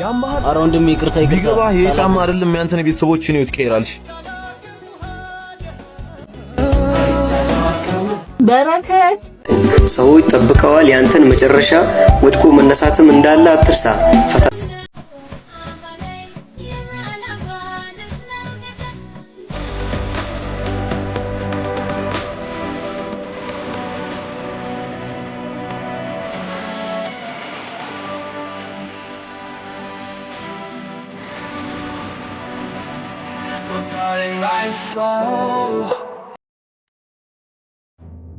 ያማህ አረ ወንድም ይቅርታ ቢገባ የጫማ አይደለም ያንተን ቤተሰቦች ነው ይትቀይራልሽ በረከት ሰዎች ጠብቀዋል ያንተን መጨረሻ ወድቆ መነሳትም እንዳለ አትርሳ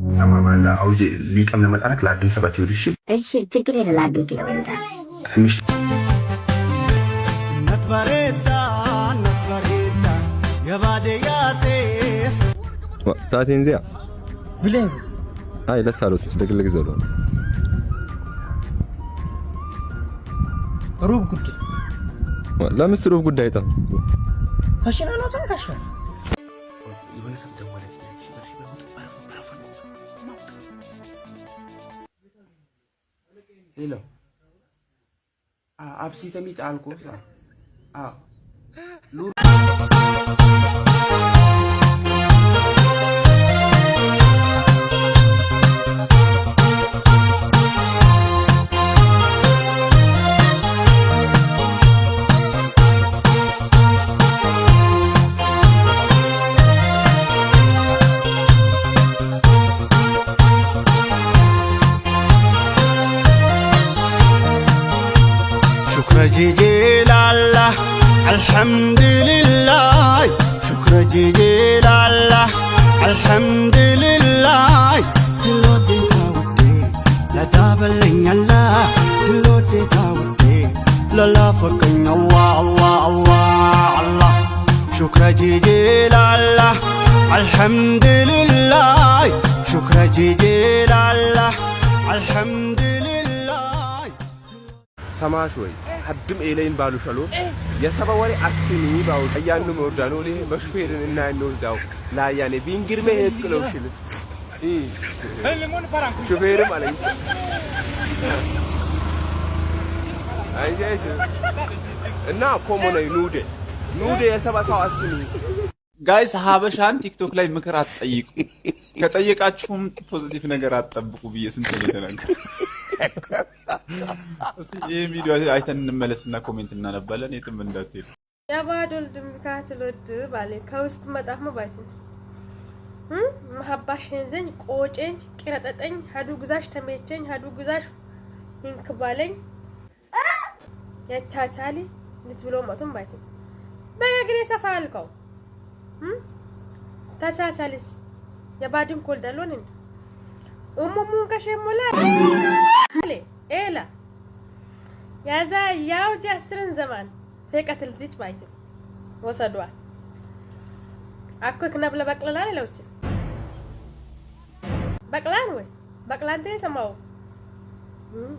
سمعنا أوجي ليك أمنا ملأنك لعدم سبتي ودشي إيش تقولي لعدم كده ولا مش نتبريدا يا بادياتي ساعتين زيا بلينزس هاي لا سالو تصدق لك زلون روب قد لا مستروب قد هيتا تشينا لو تنكشف هلو أبسي تميت ألكو لور شكرا جيجي لله الحمد لله شكرا جيجي لله الحمد لله كل ودي تاودي لا دابلين الله كل ودي تاودي لا لا فكين الله الله الله الله شكرا جيجي لله الحمد لله شكرا جيجي لله الحمد لله سماشوي حدم إلين بالو شلو يسبب وري أسمي باو أيانو مردانو ليه مشهورين إننا نوزداو لا يعني بينجر ما يتكلوشلس شوفير مالي أي شيء إننا كومونا نودة يسبب سو أسمي ጋይስ ሀበሻን ቲክቶክ ላይ ምክር አትጠይቁ ከጠየቃችሁም ፖዚቲቭ ነገር አትጠብቁ ብዬ ስንት ነው ተናገር እስቲ ይሄ ቪዲዮ አይተን እንመለስና ኮሜንት እናነባለን የትም እንዳትሄዱ ያባዶል ድምካት ለድ ባለ ከውስጥ መጣፍ መባይት መሐባሽን ዘኝ ቆጨኝ ቅረጠጠኝ ሀዱ ግዛሽ ተመቸኝ ሀዱ ግዛሽ ይንክባለኝ ያቻቻሊ ልትብሎ ማቱም ባይት በግሬ ሰፋልከው ታቻቻሊስ የባድን ኮልዳሎን እንዴ ኡሙሙን ከሸሞላ አለ ኤላ ያዛ ያው ጃስርን ዘማን ፈቀትል ዚች ባይት ወሰዷ አኩክ ነብለ በቅለላ ለውጭ በቅላን ወይ በቅላን ተሰማው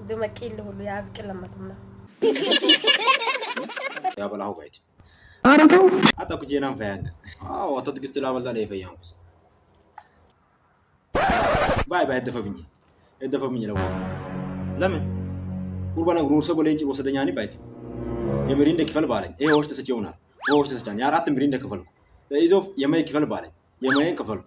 ደመቂል ሁሉ ያብቅለማቱና ያበላው ባይት አረተው አጣኩ ጄናም ፈያንከስ አዎ አጣ ትግስት ላበልታ ላይ ፈያንከስ ባይ ባይ ደፈብኝ ነው ለምን ቁርባና ግሩር ሰቦ ለንጭ ወሰደኛኒ ባይት የምሪ እንደክፈል ባለኝ ይሄ ወሽተ ሰጪውናል ወሽተ ሰጫኝ አራት ምሪ እንደክፈልኩ ለይዞፍ የማይ ክፈል ባለኝ የማይን ክፈልኩ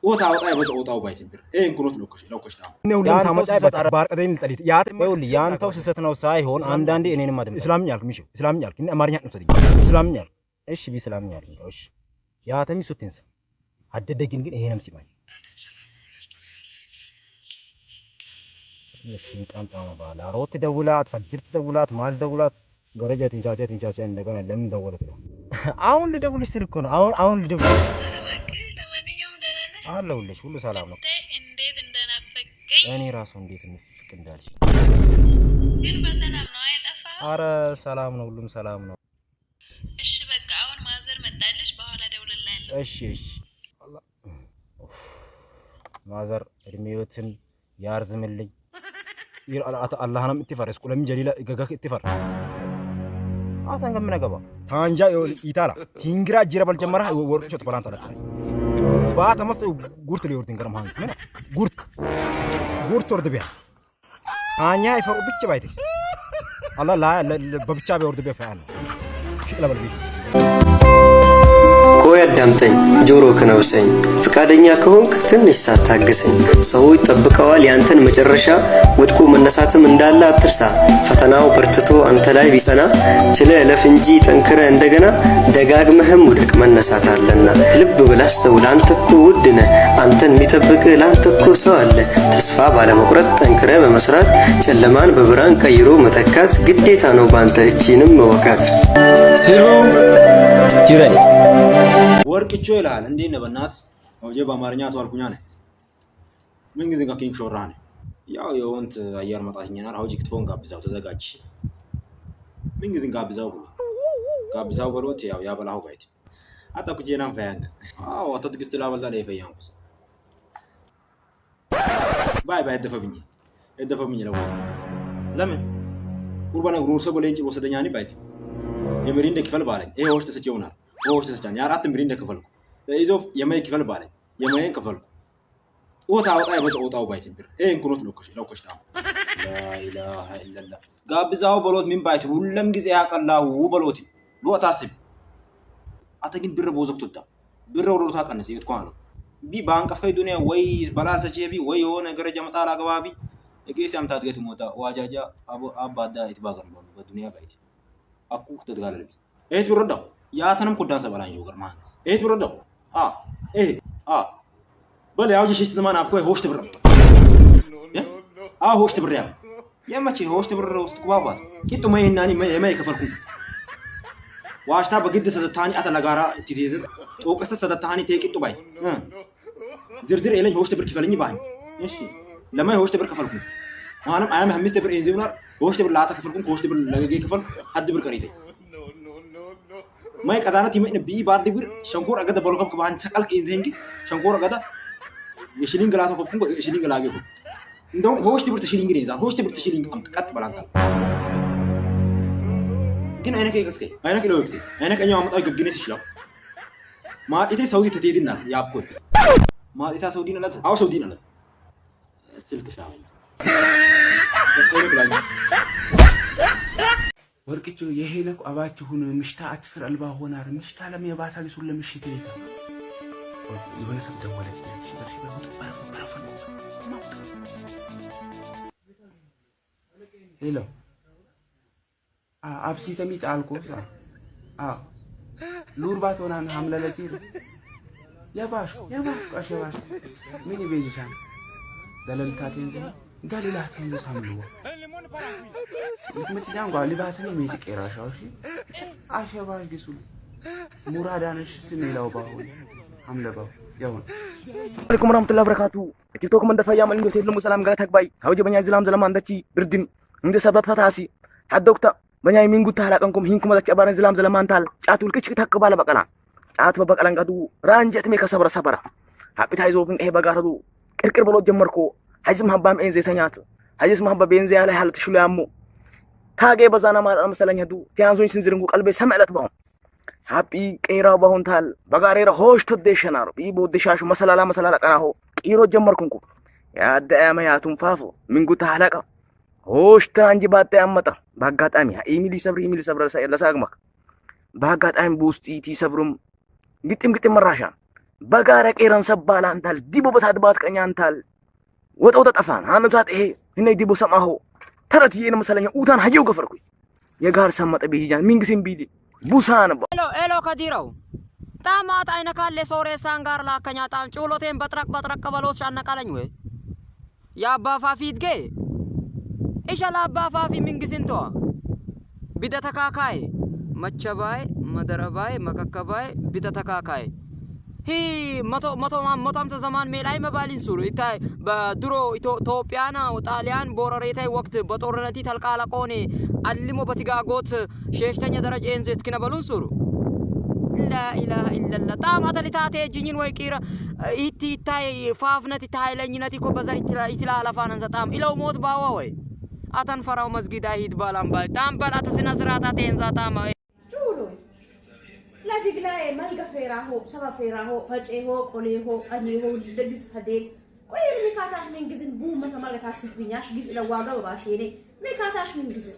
ወታ ወጣ ይወጣው ባይት ብር እን ኩኖት ለኮሽታ ነው ታመጣ ባርቀደኝ ልጠሊት ያተውል ያንተው ስሰት ነው ሳይሆን አንዳንዴ እኔንም ማደም እስላምኛል ምሽ እስላምኛል ግን አማርኛ ነው ሰደኝ እስላምኛል እሺ ቢስላምኛል እሺ ያተሚ ሱትንሰ አደደግን ግን ይሄንም ሲማኝ እሺ ጣምጣማ ባላ ሮት ደውላት ፈጅር ደውላት ማል ደውላት ገረጃት እንቻቻ እንደገና ለምን ደወለት ነው አሁን ልደውልሽ ስልክ ነው አሁን ልደውል አለውልሽ ሁሉ ሰላም ነው እንዴት እንደናፈቀኝ እኔ ራሱ እንዴት ምፍቅ እንዳልሽ ግን በሰላም ነው አይጠፋው አረ ሰላም ነው ሁሉም ሰላም ነው እሺ በቃ አሁን ማዘር መጣለሽ በኋላ ደውልልሃለሁ እሺ ማዘር እድሜዎትን ያርዝምልኝ አላህንም እትፈረስ ቁለም ጀሊላ ገገክ እትፈር አታን ገምና ገባ ታንጃ ይታላ ቲንግራ ጅረበል ጀመራ ወርቁት ባላንታ ለታ ባታ መስ ጉርት ሊወርድን ገረም ሃን ምን ጉርት ወርድ ቢያ አኛ ይፈሩ ብቻ ባይት الله لا ببتشا بيورد بيفعل شكله بالبيت ቆይ አዳምጠኝ ጆሮህን አውሰኝ ፍቃደኛ ከሆንክ ትንሽ ሳታገሰኝ ሰዎች ጠብቀዋል ያንተን መጨረሻ ወድቆ መነሳትም እንዳለ አትርሳ ፈተናው በርትቶ አንተ ላይ ቢጸና ችለ ለፍ እንጂ ጠንክረ እንደገና ደጋግመህም ወድቅ መነሳት አለና ልብ ብለህ አስተውል አንተ እኮ ውድ ነህ አንተን የሚጠብቅ ላንተ እኮ ሰው አለ ተስፋ ባለመቁረጥ ጠንክረ በመስራት ጨለማን በብርሃን ቀይሮ መተካት ግዴታ ነው ባንተ እቺንም መወቃት ሲሉ ጅበል ወርቅቾ ይላል እንዴ ነው በእናት ወጀ በአማርኛ ተዋልኩኛ ነህ ምን ጊዜ ጋር ኪንግ ሾራ ነው ያው የወንት አየር መጣኝና አውጂ ክትፎን ጋብዛው ተዘጋጅ ምን ጊዜ ጋብዛው በሎት ያው ያበላው ባይት አጣኩ ጄናም ፈያንገ አዎ አጥጥቅስት ላበላ ላይ ፈያንኩስ ባይ ደፈብኝ ነው ለምን ቁርባና ጉሩሰ ጎሌንጭ ወሰደኛኒ ባይት የምሪን ደክፈል ባለኝ ይሄ ወርት ተሰጪውናል ወርት ተሰጫኝ አራት ምሪን ደክፈልኩ ይዞፍ የማይ ክፈል ባለኝ የማይን ክፈልኩ ወጣ ይወጣው ባይት ብር ይሄን ኩኖት ለኮሽ ታው ላኢላሃ ኢላላህ ጋብዛው በሎት ምን ባይት ሁሉም ጊዜ ያቀላው በሎት ሎት አስብ አተግን ብር ቦዘክቶታ ብር ወሮታ ቀነሰ ይትኳኑ ቢ ባንክ ፈይ ዱንያ ወይ ባላል ሰጪቢ ወይ የሆነ ገረጃ መጣላ ገባቢ እጌስ ያምታት ገት ሞታ ዋጃጃ አባዳ ይትባገን በዱንያ ባይት አኩ ተደጋለቢ እት ብረዳው ያተንም ኩዳን ሰባላን ጆገር ማንስ እት ብረዳው በለ ያውጂ ሽስት ዘማን አፍኮ ሆሽት ብር ሆሽት ብር ያ የማቺ ሆሽት ብር ውስጥ ቁባባት ቂጡ ማይናኒ የማይ ከፈልኩ ዋሽታ በግድ ሰተታኒ አተላጋራ ትይዘ ጦቀሰ ሰተታኒ ተቂጡ ባይ ዝርዝር ኤለኝ ሆሽት ብር ከፈልኝ ባይ እሺ ለማይ ሆሽት ብር ከፈልኩ ማንም አያም 5 ብር ኢንዚውናር ሆሽት ብር ላታ ከፈልኩ ሆሽት ብር ለገገ ከፈልኩ አድ ብር ቀሪቴ ማይ ቀዳናት ይመን ቢ ባድ ብር ሸንኮር አገደ በሎከም ከባን ሰቀልቅ ኢንዚንግ ሸንኮር አገዳ የሽሊንግ ላታ ከፈልኩ የሽሊንግ ላገኩ እንደው ሆሽት ብር ተሽሊንግ ነው ሆሽት ብር ተሽሊንግ ቀጥ በላንታ ግን አይነከ ይከስከ አይነከ ነው ይከስከ አይነከ ኛው አመጣው ግግነስ ይችላል ማኢቴ ሰውዲ ተቴዲና ያብኮ ማኢታ ሰውዲ ነለት አው ሰውዲ ነለት ስልክ ሻው ወርቅቾ የሄለኩ አባችሁን ምሽታ አትፍር አልባ ሆናር ምሽታ ለም የባታ ግሱን ለምሽት ይታ የሆነ ሰብ ደወለች ሽበርሽ በሞት ባራፈ ሄሎ አብሲ ተሚት አልኮሳ ሉርባት ሆናን ሐምለለቲ ያባሽ አሸባሽ ምን ይቤጅሻን ደለልታቴን ደለላቴን ሳምሉ ምትመጪያን ጓ ሊባስኒ ሜጅ ቀራሻውሽ አሸባሽ ግሱል ሙራዳነሽ ስሜላው ባው ሐምለባው ያውን አለይኩም ወራህመቱላሂ ወበረካቱ ቲክቶክ መንደር ፈያም እንዶ ተልሙ ሰላም ጋር ተግባይ ታውጀ በኛ ዝላም ዘላም አንደቺ ብርድም እንደ ሰበት ፈታሲ ሐዶክታ በኛ የሚንጉታ አላቀንኩም ሂንኩም ለጭ ባረን ዝላም ዘላም አንታል ጫቱል ክች ተከባለ በቀላ ጫት በበቀላን ቀዱ ራንጀት ሜ ከሰበረ ሰበራ ሀብታ ይዞፍን ይሄ በጋረዱ ቅርቅር ብሎ ጀመርኮ ሀይዝም ሀባም ኤንዜ ተኛት ሀይዝም ሀባ ቤንዜ ያለ ሐልት ሽሉ ያሙ ታጌ በዛና ማራ መሰለኝ ዱ ቲያንዞኝ ስንዝርንጉ ቀልቤ ሰመለት ባው ሀቢ ቀይራው ባሁንታል በጋሬራ ሆሽ ተደሽናሩ ቢቦ ደሻሹ መሰላላ ቀናሁ ቂሮ ጀመርኩንኩ ያዳያማ ያቱን ፋፉ ምንጉታ አላቃ ሆሽ ታንጂ ባጣ ያመጣ ባጋጣሚ ኢሚሊ ሰብረ ለሳግማክ ባጋጣሚ ቡስጢቲ ሰብሩም ግጥም መራሻን በጋራ ቀይራን ሰባላ አንታል ዲቦ በታድባት ቀኛንታል ወጣው ተጠፋን አንዛት ይሄ እኔ ዲቦ ሰማሁ ተረት ይሄን መሰለኛ ኡታን ሀጂው ገፈርኩ የጋር ሰመጠ ቢጃን ሚንግሲም ቢዲ ቡሳን ኤሎ ከዲራው ታማት አይነ ካለ ሶሬሳን ጋር ላከኛ ጣም ጩሎቴን በጥረቅ በሎስ ሻነቃለኝ ወይ ያባፋፊት ጌ ኢሻላ አባፋፊ ሚንግሲንቶ ቢደተካካይ መቸባይ መደረባይ መከከባይ ቢደተካካይ ሂ መቶ አምሳ ዘመን ሜላይ መባሊን ሱሩ ይታይ በድሮ ኢትዮጵያና ጣሊያን ቦረሬታይ ወቅት በጦርነቲ ተልቃላቆኔ አልሞ በትጋጎት ሸሽተኛ ደረጃ እንዘት ከነበሉን ሱሩ لا إله إلا الله تام أتلتات جنين ويكير إتي تاي فافنتي تاي لينتي كو بزار إتلا على فانن تام إلى موت باوي أتن فراو مسجد هيد بالام بال تام بال أتسنا سرات أتين تام شولو لا تقلعي ما يلقى فيراهو سبا فيراهو فجأهو قوليهو أنيهو لدس فديل كل ميكاتاش من جزن بوم مثل ما لك هاسك بنياش جزء لواقع بباشيني ميكاتاش من جزن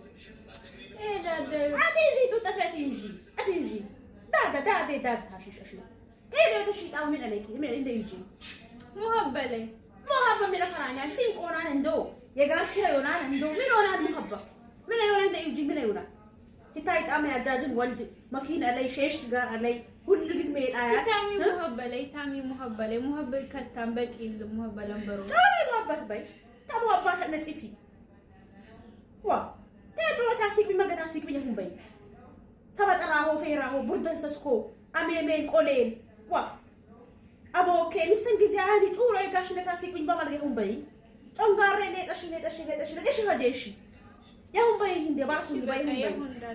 داد تاشيش أشلا كيف تشيطاو من عليك من عند يجي محبة لي محبة من الفرانيا سين قونان عندو يقال كيا يونان عندو من يونان محبة من يونان ده يجي من يونان هتايت أمي أجاجن ولد ماكين علي شيش سجار علي كل جسمي الآيات تامي محبة لي تامي محبة لي محبة كتام بكي محبة لمبرو تامي محبة بي تام محبة نتفي وا تاجو تاسيك بما قد تاسيك بيهم بي سبت راهو في راهو بردن سسكو أمي مين قولين وا أبو كي مستنجز يعني طول عيقاش نتاسيك بما مرقهم بي تنقاري نيت أشي إيش هديشي يا هم بي هندي باركوني بي هم بي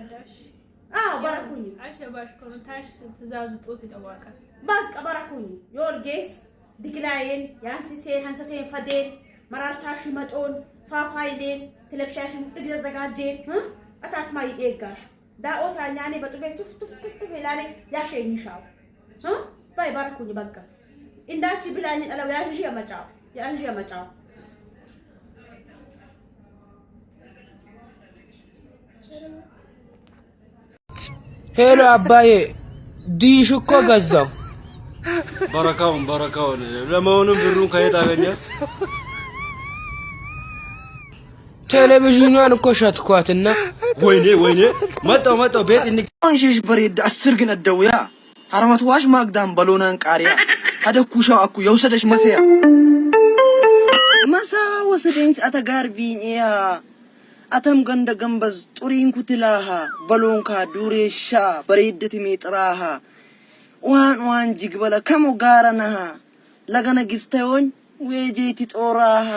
باركوني عشا باشكون تاش تزازو توفي تواقع باك باركوني يول جيس ديكلاين يانسيسين هانسيسين فدين مرار تاشي متون فافايلين تلبشاشين تجي زغاجين أتات ما يقاش دا أوتا يعني بتوبي تف هلالي يا شيء نشاو باي باركوني باكا إن داتي بلاني ألا يانجي مچاو ሄሎ አባዬ ዲሽ እኮ ገዛው። በረካውን ለመሆኑ ብሩን ከየት አገኘ? ቴሌቪዥኗን እኮ ሸጥኳትና። ወይኔ መጣው ቤት እንሽሽ በሬድ 10 ግን አደውያ አርማት ዋሽ ማግዳም በሎናን ቃሪያ አደኩሻው አኩ የውሰደሽ መሰያ መሳ ወሰደኝ ሰዓተ ጋር ቢኛ አተም ገንደ ገንበዝ ጡሪን ኩትላሃ በሎንካ ዱሬሻ በሬደት ሚጥራሃ ዋን ጅግበለ ከሞ ጋራናሃ ለገነ ጊስተዮን ወጄቲ ጦራሃ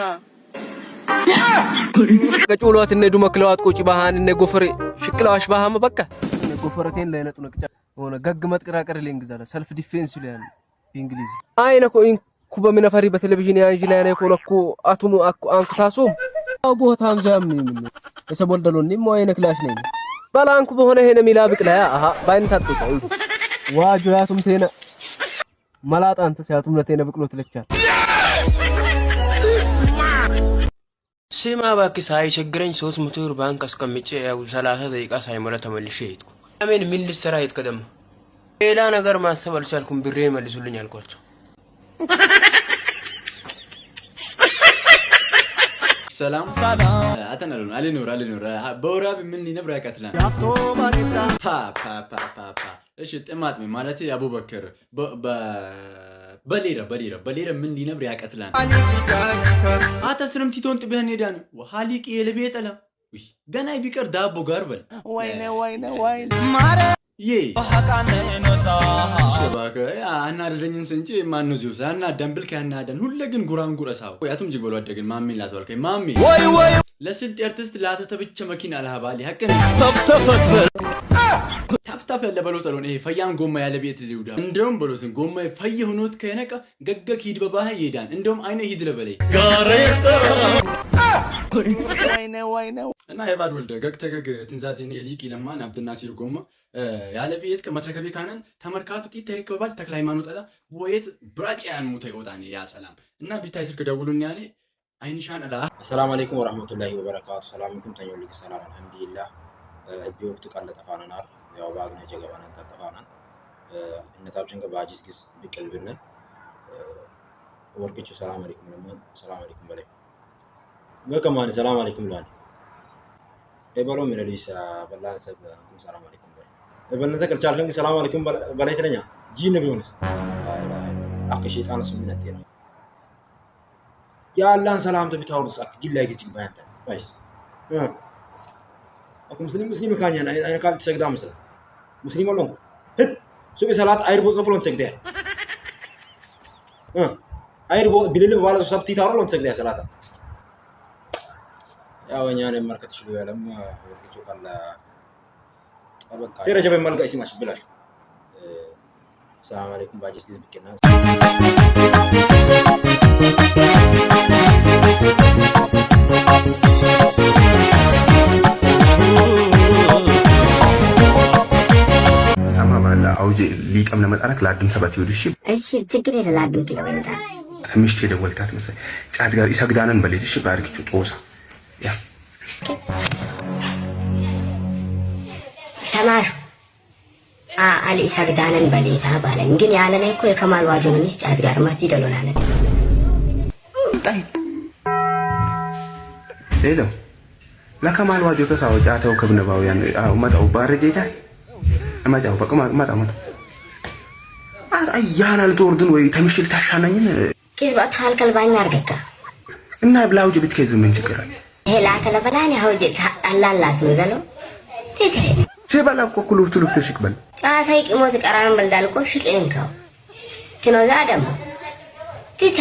ከጮሏት እነ ዱመክለዋት ቁጭ ባሃን እነ ጎፈሬ ሽክላዋሽ ባሃም በቃ እነ ጎፈረቴን ለነጡ ነቅጫ ሆነ ገግ መጥቅራቀር ለእንግዛላ ሰልፍ ዲፌንስ ይላል በእንግሊዝ አይነ ኮይን ኩበ ምነፈሪ በቴሌቪዥን ያንጂ ላይ ነው ኮለኩ አቱኑ አንክታሶም ቦታን ዛምኒ ምን የሰቦልደሎኒ ሞየነ ክላሽ ነኝ ባላንኩ በሆነ ሄነ ሚላ ብቅላያ ባይን ታጥቆ ዋጆ ያቱም ተነ መላጣንተ ሲያቱም ለተነ ብቅሎት ለቻል ሲማ ባክስ አይቸግረኝ 300 ብር ባንክ አስቀምጬ ያው 30 ደቂቃ ሳይሞላ ተመልሼ ሄድኩ። አሜን ምን ልሰራ ይትቀደም ሌላ ነገር ማሰብ አልቻልኩም። ብሬ መልሱልኝ አልኳቸው። ሰላም አተናሉን አለኖር በወራብ ምን ሊነብር ያቀትላል እሺ ጥማት ማለት አቡበከር በሌረ ምን ሊነብር ያቀትላል አተስረም ቲቶን ጥበህን ሄዳን ወሃሊቅ የለቤጠላ ገና ቢቀር ዳቦ ጋር በል ወይኔ ማረ ባከ አናደደኝን እንጂ ማን ነው ዚውስ አናደንብል ከያናደን ሁሉ ግን ጉራንጉረሳው ያቱም ጅግበሉ አደግን ማሚን ላተወልከኝ ማሚ ወይ ለስልጥ አርቲስት ላተተብቸ መኪና አለሃባሊ ሐቀን ታፍታፍ ያለ በሎት አልሆነ ይሄ ፈያን ጎማ ያለ ቤት ሊውዳ እንደውም በሎትን ጎማ ፈየ ሆኖት ከነቀ ገገክ ሂድ በባህ ይሄዳን እንደውም አይነ ሂድ ለበለይ ጋሬታ ወይኔ እና የባድ ወልደ ገግተገግ ትንዛዜን የሊቅ ለማን አብድና ሲር ጎማ ያለ ቤት ከመትረከቤ ካነን ተመርካቱ ጢት ተርከባል ተክለ ሃይማኖት አላ ወይት ብራጭያን ሙተ ይወጣን ያ ሰላም እና ቢታይ ስልክ ደውሉኝ ያኔ አይንሻን አላ ሰላም አለይኩም ወራህመቱላሂ ወበረካቱ ሰላምኩም ተኞልክ ሰላም አልহামዱሊላህ ቢወቅቱ ቃል ተፋናናል ያው ባግና ጀገባና ተፋናን እነታብሽን ከባጂስ ግስ ቢቀልብነ ወርቅቹ ሰላም አለይኩም ለማን ሰላም አለይኩም በላይ ገከማን ሰላም አለይኩም ላን ኤበሎ ሚለሊሳ በላን ሰብኩም ሰላም አለይኩም በላይ ኤበልነተ ከልቻልከን ሰላም አለይኩም በላይ ተለኛ ጂን ቢሆንስ አከ ሸይጣን ስምነት ነው ያ አላህን ሰላም ተብታውርስ አክ ጊላይ ግጭ ባንተ ባይስ አኩም ሙስሊም ካኛና አይነ ካል ተሰግዳ መስለ ሙስሊም አለው ሱብ ሰላት አይርቦ ጽፍሎን ሰግደ አይርቦ ቢልል ባለ ሰብቲ ታሮሎን ሰግደ ሰላታ ያው እኛን መርከት ይችሉ ያለም ወርቁ ካላ አበቃ ደረጃ በመልጋ ይስማሽ ብላሽ ሰላም አለይኩም ባጂስ ግዝ ቢከና ሰማማላ አውጄ ሊቀም ለመጣራት ለአድም ሰባት ይወድሽ እሺ ችግር የለም ለአድም ኪሎ ይወዳል ምሽቴ ደወልካት መሰለኝ ጫድ ጋር ይሰግዳነን በሌትሽ ባርክቹ ጦሳ ያ ሰማሽ አሊ ሰግዳነን በሌታ ባለን ግን ያለኔ እኮ የከማል ዋጆንስ ጫት ጋር መስጂድ አሎናለ ጣይ ሌሎ ለከማል ዋጆ ተሳው ጫተው ከብነባው ያን አው ማጣው ባረጀታ ማጫው በቃ ማጣው አያናል ጦርድን ወይ ተምሽል ታሻናኝን ኪስ ባታል ከልባኝ አርገካ እና ብላው ጅብት ከዝ ምን ችግር አለ ይሄ ላከለበላን ያው ጅ አላላስ ነው ዘለው ተተ ሸባላ እኮ ኩሉፍቱ ሉፍቱ ሽቅበል ጫታይ ቅሞት ቀራን በልዳልቆ ሽቅንካው ትኖዛ ደሞ ተተ